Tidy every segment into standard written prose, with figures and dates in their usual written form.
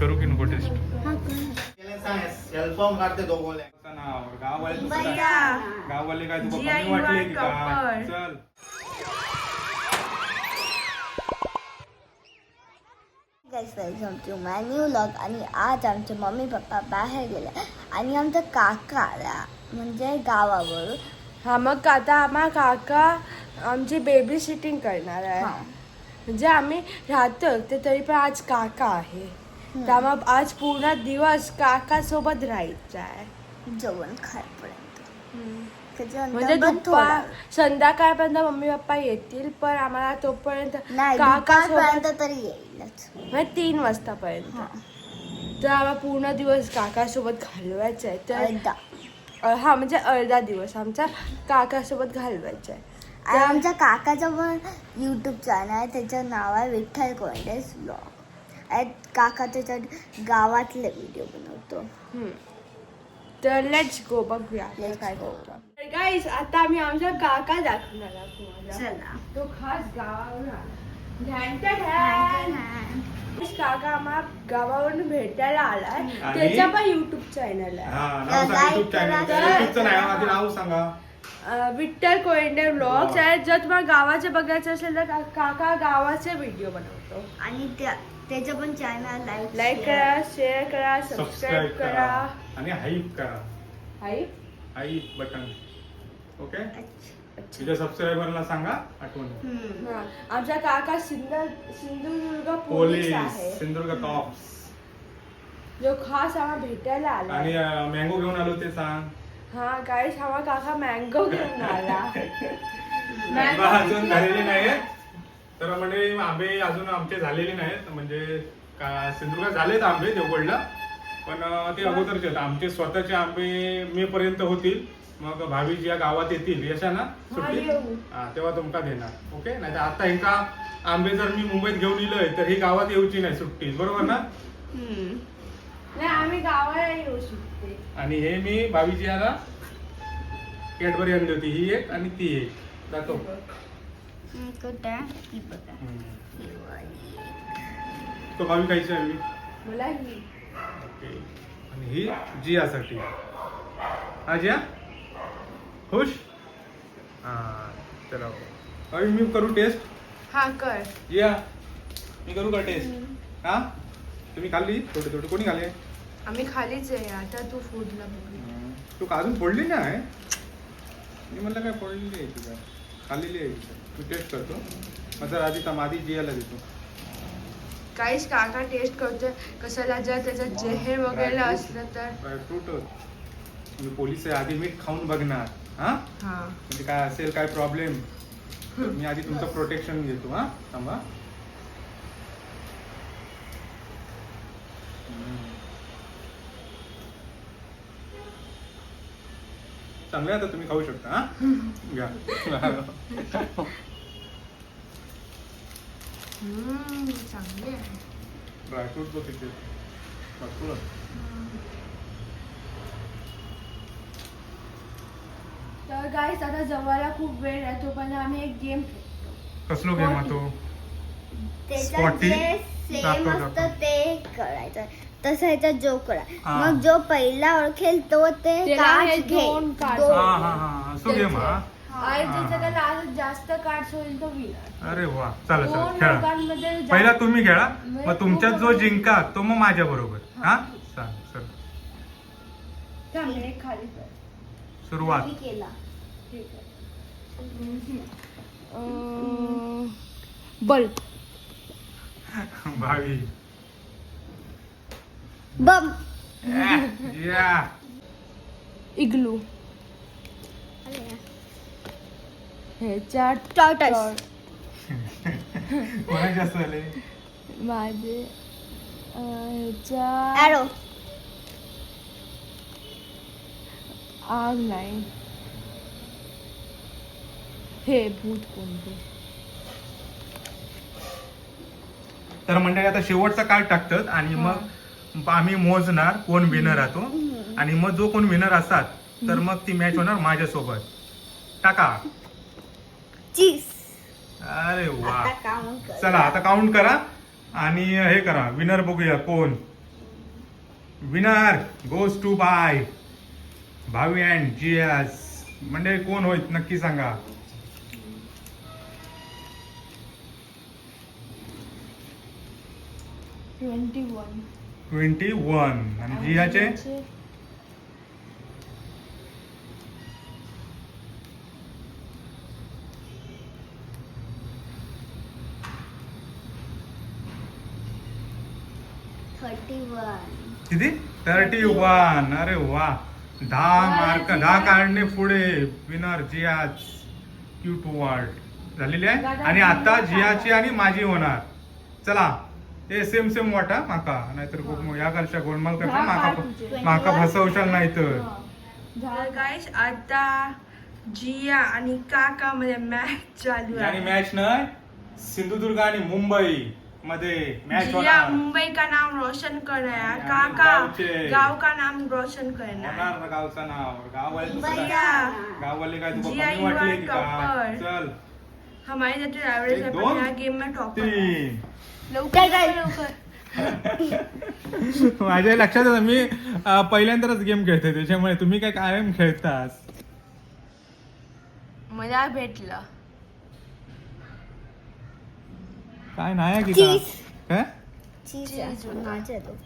करू की नको टेस्ट? सेल्फॉर्म काढते दोघं गाववाले काय तुला कमी वाटले की काय? चल welcome to my new vlog. आणि आज आमचे मम्मी पप्पा बाहेर गेले आणि आमचा काका आला म्हणजे गावावरून. हा मग आता आम्हा काका आमची बेबी सिटिंग करणार आहे. म्हणजे आम्ही राहतो ते तरी पण आज काका आहे त्यामुळे आज पूर्ण दिवस काका सोबत राहायचं आहे जेवण खायपर्यंत. म्हणजे संध्याकाळपर्यंत मम्मी पप्पा येतील पण आम्हाला तोपर्यंत काका तरी येईलच म्हणजे 3 वाजतापर्यंत. तर आम्हाला पूर्ण दिवस काकासोबत घालवायचं आहे. तर हा म्हणजे अर्धा दिवस आमचा काकासोबत घालवायचा आहे. आणि आमच्या काकाचं पण यूट्यूब चॅनल आहे, त्याचं नाव आहे विठ्ठल कोंडेस ब्लॉग. काका त्याच्यात गावातले व्हिडिओ बनवतो. तर लेट्स गो बघूया काय करतो. गाईस आता आम्ही आमचा काका दाखवणार आहोत. चला. तो खास गावावरून काका आम्हाला गावावरून भेटायला आलाय. त्याचा पण युट्यूब चॅनल आहे. नाव सांगा. विठ्ठल कोयंडे व्लॉग्स आहे. जर तुम्हाला गावाचे बघायचं असेल तर काका गावाचे व्हिडिओ बनवतो. आणि त्याचं पण चॅनल लाईक करा, शेअर करा, सबस्क्राईब करा आणि हाईप करा. Hype button. ओके. तुझ्या सबस्क्रायबरला सांगा आठवण. आमचा काका सिंधुदुर्ग पोलीस आहे. सिंधुदुर्ग टॉप्स. जो खास आम्हाला भेटायला आला. आणि मँगो घेऊन आलो ते सांग. हा गाईस आम्हाला काका मँगो घेऊन आला. अजून झालेले नाहीत तर म्हणजे आंबे अजून आमचे झालेले नाहीत. म्हणजे सिंधुदुर्गात झालेत आंबे देवगडला पण ते अगोदरचे आहेत. आमचे स्वतःचे आंबे मे पर्यंत होतील. मग भावी या गावात येतील यशा ना सुट्टी तेव्हा तुमका देणार. ओके. नाही तर आता एका आंबे जर मी मुंबईत घेऊन इलोय तर ही गावात येऊची नाही सुट्टी. बरोबर ना? नाही आम्ही गावाला येऊ शकते. आणि हे मी भावीची याला कॅडबरी आणली होती. ही एक आणि ती एक दाखव. तो भावी खायची आहे मला ही. ओके. आणि ही जियासाठी. हा जिया खुश. हा चला भावी मी करू टेस्ट. हा कर. जिया मी करू का टेस्ट? हा तुम्ही खाल्ली थोडी थोडी. कोणी खाल्ली? आम्ही खालीच आहे. आता तू फूडला बघ. तू अजून फोडली नाही. मी म्हणलं काय फोडलेली आहे तुझ्या खाल्लेली आहे. तू टेस्ट करतो माझा आधी मादी जियाला देतो. काहीच काका टेस्ट करतोय कशाला. जर त्याचं जेहेर वगैरे असलं तर ड्रायफ्रूट. मी पोलीस आहे आधी मीठ खाऊन बघणार. हा म्हणजे काय असेल काय प्रॉब्लेम मी आधी तुमचं प्रोटेक्शन घेतो. हा थांबा. चांगलं आता तुम्ही खाऊ शकता. हा घ्या. चांगले आहे. ड्रायफ्रूट बघ तिथे भरपूर. तर गाईस आता जवळला खूप वेळ आहे तोपर्यंत आम्ही एक गेम खेळतो. कसलो गेम आहे तो? त्याच्यात जे सेम असतं ते करायचं. तसं ह्याचा जो करा. मग जो पहिला ओळखेल तो ते कार्ड दोन कार्ड. असो गेम. हा आणि ज्याच्याकडे जास्त कार्ड होईल तो विनर. अरे वा. चला चला खेळा. लोकांमध्ये पहिला तुम्ही खेळा मग तुमच्यात जो जिंका तो मग माझ्या बरोबर. हा सांग चल. खाली कर. सुरुवात. केला. बल्ब. भावी. बम. या इग्लू. ह्याच्या टॉर्टस. कोणाचे जास्त झाले? माझे ह्याच्या ॲरो. आग नाही. हे भूत कोणते. तर मंडळी आता शेवटचा कार्ड टाकतात आणि मग आम्ही मोजणार कोण विनर राहतो. आणि मग जो कोण विनर असतात तर मग ती मॅच होणार माझ्यासोबत. टाका. चीज. अरे वा. चला आता काउंट करा आणि हे करा विनर बघूया कोण. विनर गोज टू बाय भावी अँड जियास. म्हणजे कोण होईल नक्की सांगा. $21. 21 आणि जियाचे 31. किती 31. अरे वा 10 काढणे पुढे. विनर जियाज क्यूट वर्ल्ड झालेली आहे. आणि आता जियाची आणि माझी होणार. चला ते सेम सेम वाटा माका नाहीतर या घरच्या गोलमाल करता माका फसवशाल नाही तर. गाईस आता जिया आणि काका मध्ये मॅच चालू आणि आहे. मॅच नाही सिंधुदुर्ग आणि मुंबई मध्ये मॅच जिया होणार. मुंबई का नाम रोशन करना है, आणि काका गावचे. गाव का नाम रोशन करना है. होणार ना गावचं नाव. गाववाले तुला जिया गाववाले काय तुला जिया, कमी you वाटले are की काय. topper. चल हमारी जाती एवरेज एक, है दोन, पण या गेम में टॉपर है. 3. लवकर लवकर. माझ्या लक्षात आहे मी पहिल्यांदाच गेम खेळते त्याच्यामुळे तुम्ही काय कायम खेळतास. मला भेटलं. काय नाही की चीज. काय चीज आहे. माझ्या तो.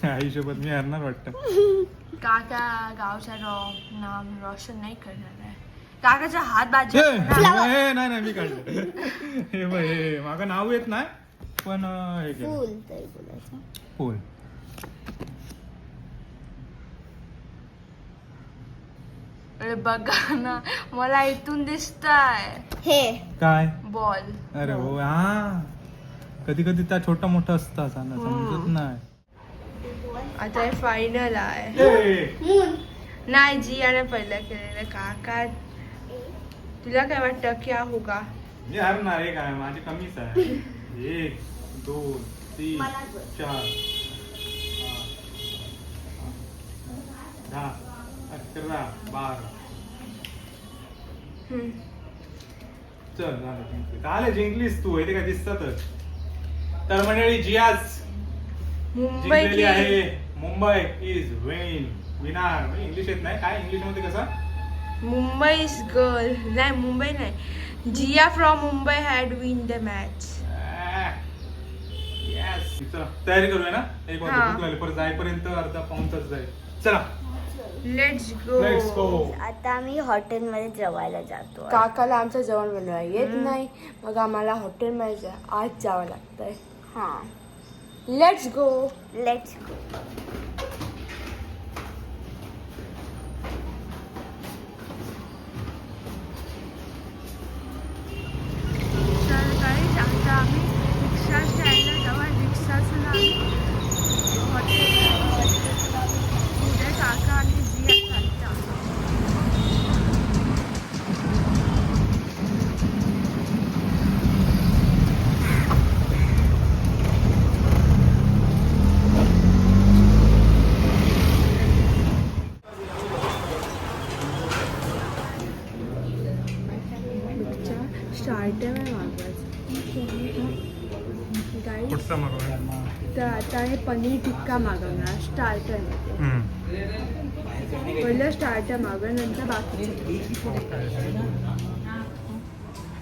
आयुष्यभर मी हरणार वाटतं. काका गावचा नाम रोशन नाही करणार आहे. काकाचा हात बाजू नाही मी काढलं. हे बघ हे माझं नाव येत नाही पण हे केलं. फुल तरी बोलायचं. फुल. अरे बघा ना मला इथून दिसतंय हे काय बॉल. अरे हो हा कधी कधी त्या छोटा मोठा असता समजत नाही. आता हे फायनल आहे. मून. नाही जियाने पहिलं केलेलं. काका तुला काय वाटतं क्या होगा. मी हरणार आहे काय माझी कमीच आहे. 1 2 3 मलाच बोल. 4 10 11 12. चल झालं जिंकली. झालं जिंकलीस तू हे काय दिसतातच. तर मंडळी जियाज मुंबई जिंकलेली की आहे. Mumbai is winner. इंग्लिश येत नाही काय इंग्लिश मध्ये कसं मुंबई गर्ल नाही मुंबई नाही Jiya from Mumbai had win the match. Yes. चला तयारी करूया ना. एक हा. वाजता भूक लागली परत जाईपर्यंत अर्धा पाऊण तास जाईल. चला लेट्स लेट्स गो. गो. आता आम्ही हॉटेलमध्ये जेवायला जातो. काकाला आमचं जेवण बनवायला येत नाही मग आम्हाला हॉटेलमध्ये आज जावं लागतंय. हा. Let's go. Let's go. तर काही आता आम्ही रिक्षा स्टँडला जवळ रिक्षाचं आम्ही हॉटेल उद्या काका आणि जिया चालतात. स्टार्टर आहे मागवायचं. गाईस पुढचा मागवूया. तर आता हे पनीर टिक्का मागवणार स्टार्टरमध्ये. पहिलं स्टार्टर मागव नंतर बाकीचं.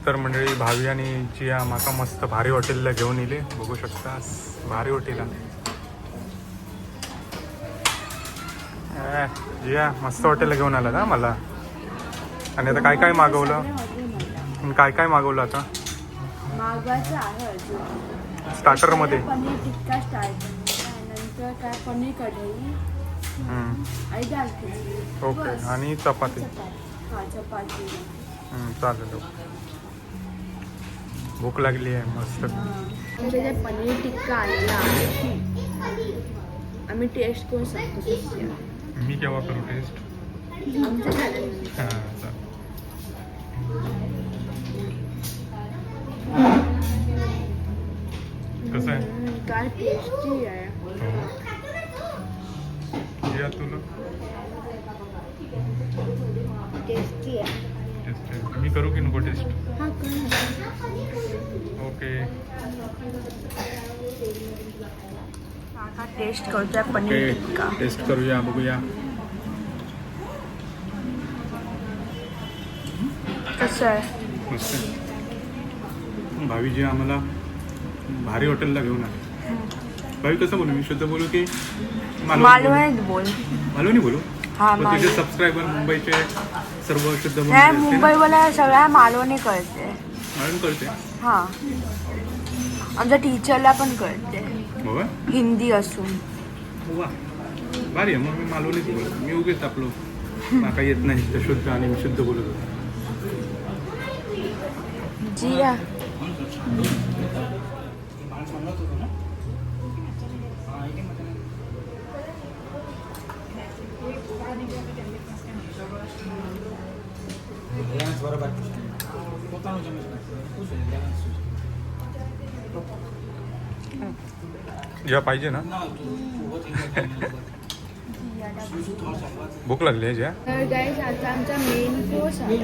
तर मंडळी भावी आणि जिया माका मस्त भारी हॉटेलला घेऊन येले. बघू शकता भारी हॉटेल आहे. जिया मस्त हॉटेलला घेऊन आला ना मला. आणि आता काय काय मागवलं आणि काय काय मागवलं आता मागवायचं आहे अजून स्टार्टरमध्ये. पनीर टिक्का स्टार्टर नंतर काय पनीर कढई आणि दाल खिचडी. ओके बस. आणि चपाती. हा चपाती. चालेल. भूक लागली आहे मस्त. आमचं जे पनीर टिक्का आलेला आहे आम्ही टेस्ट करू शकतो कशी आहे. मी केव्हा करू टेस्ट. आमचं झालं. हां चालेल. कसं आहे काय टेस्टी आहे. जिया तुला टेस्टी आहे. टेस्ट मी करू की नको टेस्ट. हा कर. ओके ओके काका टेस्ट करतोय पनीर ओके टिक्का. टेस्ट करूया बघूया. कसं आहे? मस्त आहे. भावीजी आम्हाला भारी हॉटेलला घेऊन आले. भावी कसं बोलू मी, शुद्ध बोलू की मालवणीत बोल. मालवणी बोलू? हा पण तुझे सबस्क्रायबर मुंबईचे सर्व शुद्ध बोलू ह्या असते ना? मुंबईवाला सगळ्या मालवणी कळते. मालवणी कळते. हा आमच्या टीचरला पण कळते हो का? हिंदी असून. वा भारी आहे. मग मी मालवणीच बोलतो. मी उगेच आपलो मला येत नाही तर शुद्ध आणि मी शुद्ध बोलत होतो. जिया जेव्हा पाहिजे ना भूक लागली आहे ज्या. तर गाईज आता आमचा मेन कोर्स आहे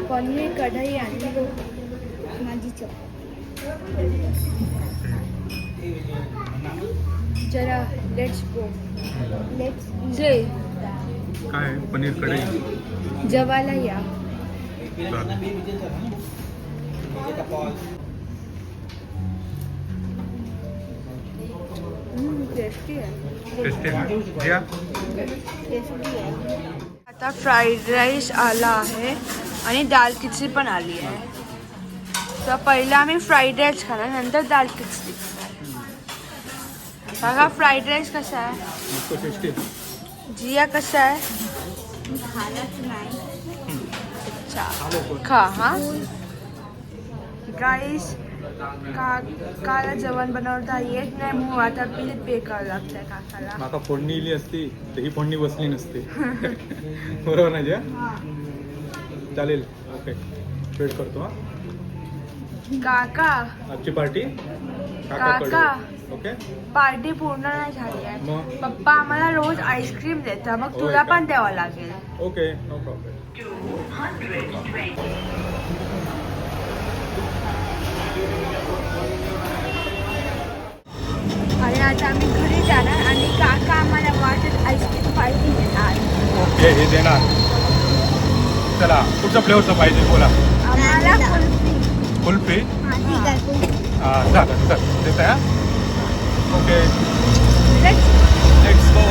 पनीर कढई आणि माझी चव. जरा लेट्स गो. लेट्स जे काय पनीर कढई जेवायला या. टेस्टी आहे. टेस्टी आहे ना जिया? टेस्टी आहे. आता फ्राईड राईस आला आहे आणि दाल खिचडी पण आली आहे. तर पहिला आम्ही फ्राईड राईस खाणार नंतर दाल खिचडी खाणार. बघा फ्राईड राईस कसा आहे. मस्त टेस्टी आहे. जिया कसा आहे. खालाच नाही. अच्छा खा हा गाईस. काकाला जेवण बनवता येत नाही म्हणून आता बिल पे करावं लागतंय काकाला. माका फोडणी इली असती तर ही फोडणी बसली नसती. बरोबर ना ज्या? चालेल. ओके वेट करतो. हा काका आजची पार्टी काका ओके. पार्टी पूर्ण नाही झाली आहे. मग पप्पा आम्हाला रोज आईस्क्रीम देतात मग होय तुला का? पण द्यावं लागेल. Okay no problem. आणि आता आम्ही घरी जाणार आणि काका आम्हाला वाटत आईस्क्रीम पार्टी देणार. ओके हे देणार. चला कुठच्या फ्लेवरचं पाहिजे बोला. आम्हाला कुल्फी. कुल्फी ठीक आहे तू. चालेल चल देत आहे. Okay Let's let's go.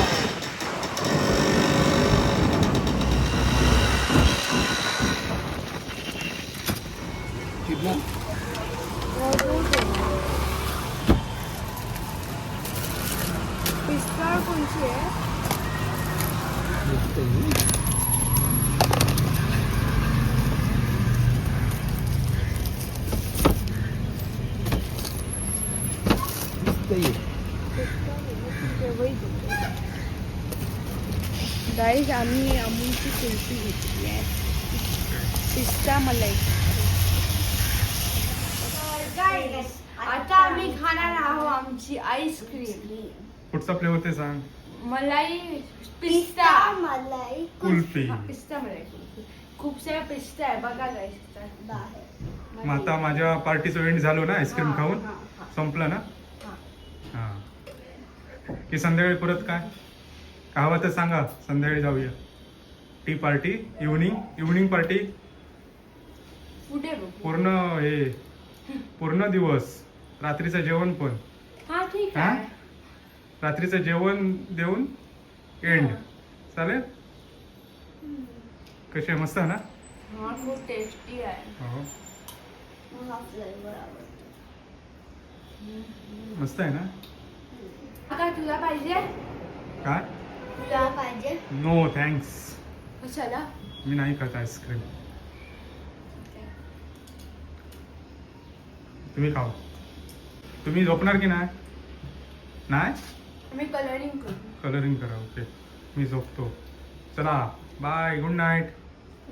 पिस्ता कोणची आहे. गाईज आम्ही अमूलची कुल्फी घेतली आहे. पिस्ता मलाई. आता आम्ही खाणार आहोत आमची आईस्क्रीम. कुठचा फ्लेवर ते सांग. मलाई पिस्ता मलाई कुल्फी. हा, पिस्ता मलाई कुल्फी. खूप सारा पिस्ता आहे बघा गाईज. बाहेर. मग आता माझ्या पार्टीचं एंड झालो ना आईस्क्रीम खाऊन संपलं ना. हां की संध्याकाळी परत काय हवं तर सांगा संध्याकाळी जाऊया. टी पार्टी इव्हनिंग पार्टी पुढे बघू. पूर्ण दिवस रात्रीचं जेवण पण. हा ठीक हा आहे. रात्रीचं जेवण देऊन एंड चालेल. कसे मस्त आहे ना. हा खूप टेस्टी आहे. हो मला फ्लेवर आवडतो. मस्त आहे ना. काका तुला पाहिजे. काय तुला पाहिजे. No thanks. कशाला. मी नाही खात आईस्क्रीम. तुम्ही खाऊ. तुम्ही झोपणार की नाही. मी कलरिंग करू. कलरिंग करा. ओके मी झोपतो. चला bye good night.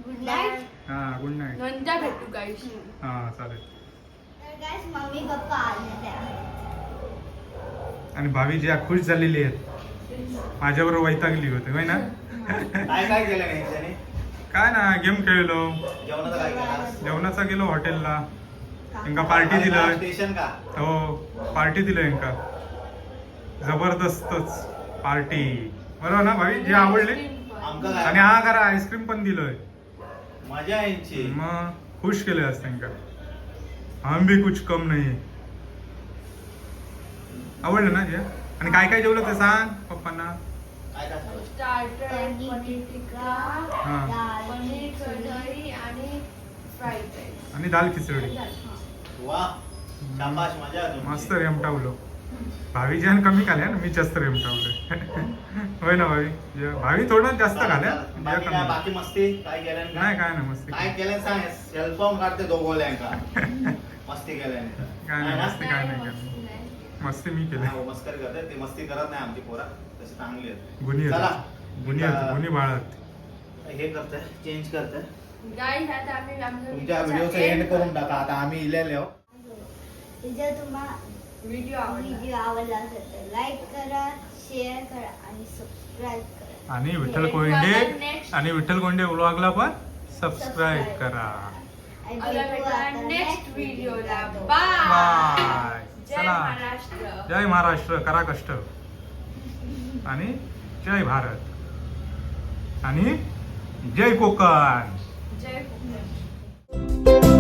Good night. हां गुड नाईट. नंतर भेटू गाईस. हां चालेल. तर गाईस मम्मी पप्पा आलेले आहेत. आणि भावी ज्या खुश झालेली आहेत माझ्याबरोबर वैतागली होते होय ना. काय केलं नाही त्याने? काय ना गेम खेळलो. जेवणाचं काय केलं? जेवणाचा गेलो हॉटेलला. यांका पार्टी दिलंय. स्टेशन का हो पार्टी दिलंय यांका जबरदस्तच पार्टी. बरोबर ना भाई जे आवडले. आमका आणि काय हा करा आईस्क्रीम पण दिलंय. मजा यांची. मग खुश केले आज त्यांका. हम भी कुछ कम नाही. आवडलं ना जे. आणि काय काय जेवलं ते सांग पप्पांना. काय काय खाल्लं? स्टार्टर पनीर टिक्का, हा पनीर कढई आणि फ्राईड राईस. आणि दाल खिचडी. वा शाबाश मजा आहे तुमची. मस्त रेमटावलो. भावी जेवण कमी खाल्या ना मी जास्त रेमटावलं. होय ना भावी. भावी थोडं जास्त खाल्या. बाकी काय बाकी मस्ती काय केलं नाही काय ना मस्ती. काय केलं सांग सेल्फॉर्म काढते दोघोल्यांका मस्ती केल्याने काय नाही मस्ती काय नाही केलं. मस्ती मी केली. मस्करी करते ते मस्ती करत नाही आमची पोरा तशी चांगली आहेत. गुन्हे चला गुन्हे बाळात. हे करते चेंज करते गाईज आता आम्ही आमचा तुमच्या व्हिडिओचं एंड करून टाका आता आम्ही इलेले आहो. जर तुम्हाला व्हिडिओ आवडला व्हिडिओ आवडला असेल तर लाईक करा, शेअर करा आणि सबस्क्राईब करा. आणि विठ्ठल कोंडे व्लॉगला पण सबस्क्राईब करा. आणि आता भेटू भेटूया आता नेक्स्ट व्हिडिओला. video. बाय. बाय. जय चला महाराष्ट्र. जय महाराष्ट्र. करा कष्ट आणि जय भारत आणि जय कोकण. जय कोकण.